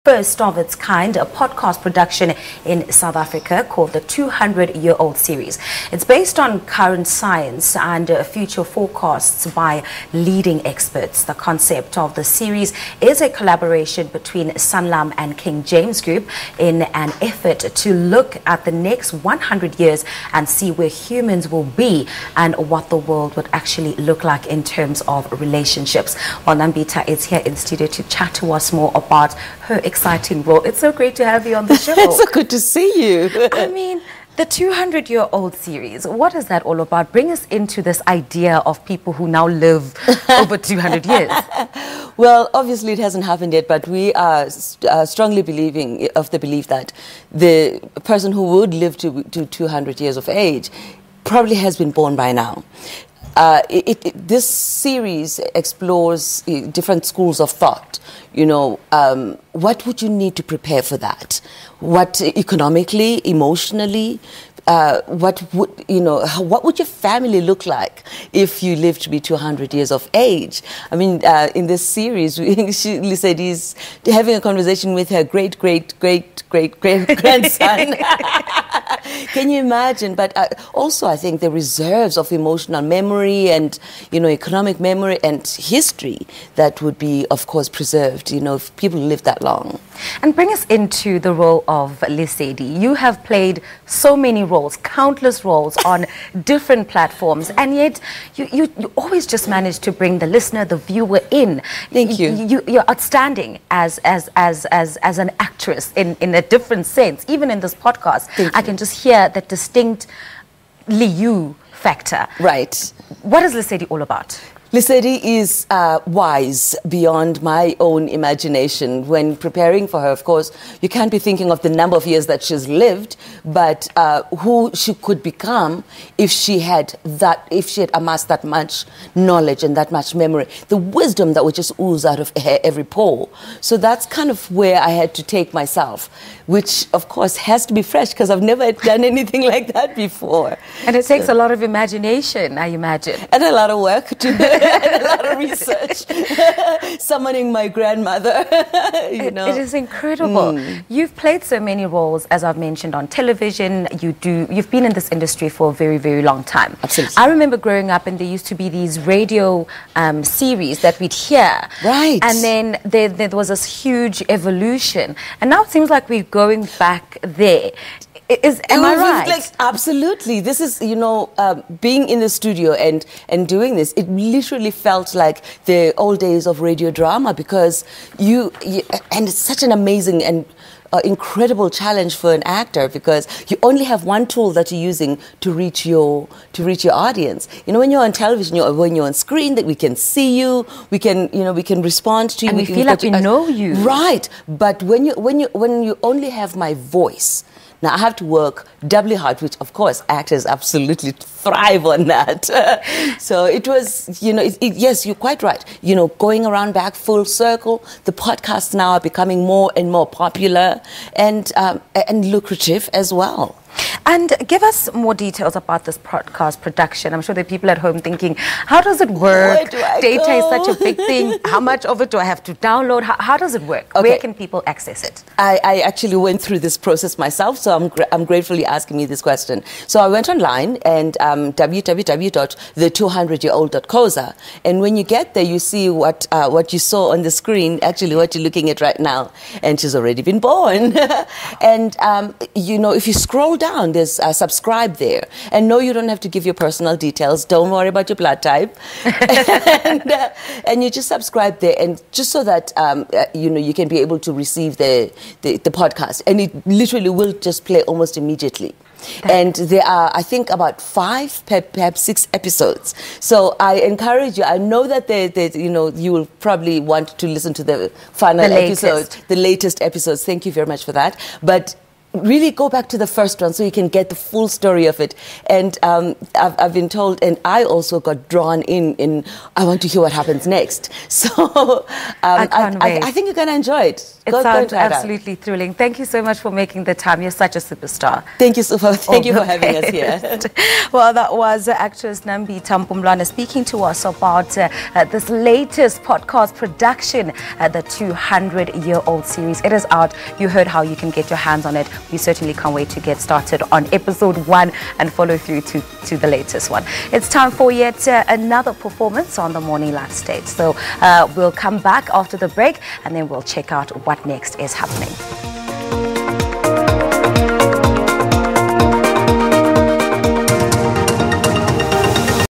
First of its kind, a podcast production in South Africa called the 200-Year-Old Series. It's based on current science and future forecasts by leading experts. The concept of the series is a collaboration between Sanlam and King James Group in an effort to look at the next 100 years and see where humans will be and what the world would actually look like in terms of relationships. Well, Nambitha is here in studio to chat to us more about her exciting role. It's so great to have you on the show. It's so good to see you. I mean, the 200-Year-Old Series, what is that all about? Bring us into this idea of people who now live over 200 years. Well, obviously it hasn't happened yet, but we are strongly believing of the belief that the person who would live to 200 years of age probably has been born by now. This series explores different schools of thought. You know, what would you need to prepare for that? What economically, emotionally, what would your family look like if you lived to be 200 years of age? I mean, in this series, she said he's having a conversation with her great-great-great-great-grandson. Can you imagine? But also, I think the reserves of emotional memory and, economic memory and history that would be, of course, preserved, if people live that long. And bring us into the role of Lesedi. You have played so many roles, countless roles on different platforms, and yet you always just manage to bring the listener, the viewer in. Thank you. You're outstanding as an actress in a different sense. Even in this podcast, I can just hear that distinctly you factor. Right. What is Lesedi all about? Lesedi is wise beyond my own imagination. When preparing for her, of course, you can't be thinking of the number of years that she's lived, but who she could become if she had amassed that much knowledge and that much memory, the wisdom that would just ooze out of her every pore. So that's kind of where I had to take myself, which of course has to be fresh because I've never done anything like that before. And it takes a lot of imagination, I imagine. And a lot of work to and a lot of research. Summoning my grandmother, It is incredible. You've played so many roles, as I've mentioned, on television. You've been in this industry for a very, very long time. Absolutely. I remember growing up and there used to be these radio series that we'd hear. Right. And then there was this huge evolution. And now it seems like we're going back there. Am I right? Like, absolutely. This is, being in the studio and doing this, it literally felt like the old days of radio drama because and it's such an amazing and incredible challenge for an actor because you only have one tool that you're using to reach your audience. When you're on television, when you're on screen, that we can see you, we can respond to you, and we feel like we know you. Right, but when you only have my voice. Now, I have to work doubly hard, which, of course, actors absolutely thrive on that. So it was, yes, you're quite right. Going around back full circle, the podcasts now are becoming more and more popular and lucrative as well. And give us more details about this podcast production. I'm sure there are people at home thinking, how does it work? Data is such a big thing. How much of it do I have to download? How does it work? Okay. Where can people access it? I actually went through this process myself, so I'm grateful you're asking me this question. So I went online and www.the200yearold.coza, and when you get there, you see what you saw on the screen, actually what you're looking at right now, and she's already been born. And if you scroll down, there's subscribe there. And no, you don't have to give your personal details. Don't worry about your blood type. and you just subscribe there, and just so that you can be able to receive the podcast. And it literally will just play almost immediately. And there are, I think, about 5, perhaps 6 episodes. So I encourage you. I know that you will probably want to listen to the final episode, the latest episodes. Thank you very much for that. But really go back to the first one so you can get the full story of it. And I've been told, and I also got drawn in I want to hear what happens next. So I can't wait. I think you're going to enjoy it. It sounds absolutely thrilling. Thank you so much for making the time. You're such a superstar. Thank you, Sufa. Thank you for having us here. Well, that was actress Nambitha Mpumlwana speaking to us about this latest podcast production, the 200-year-old series. It is out. You heard how you can get your hands on it. We certainly can't wait to get started on episode 1 and follow through to the latest one. It's time for yet another performance on the Morning Live stage. So we'll come back after the break and then we'll check out what next is happening.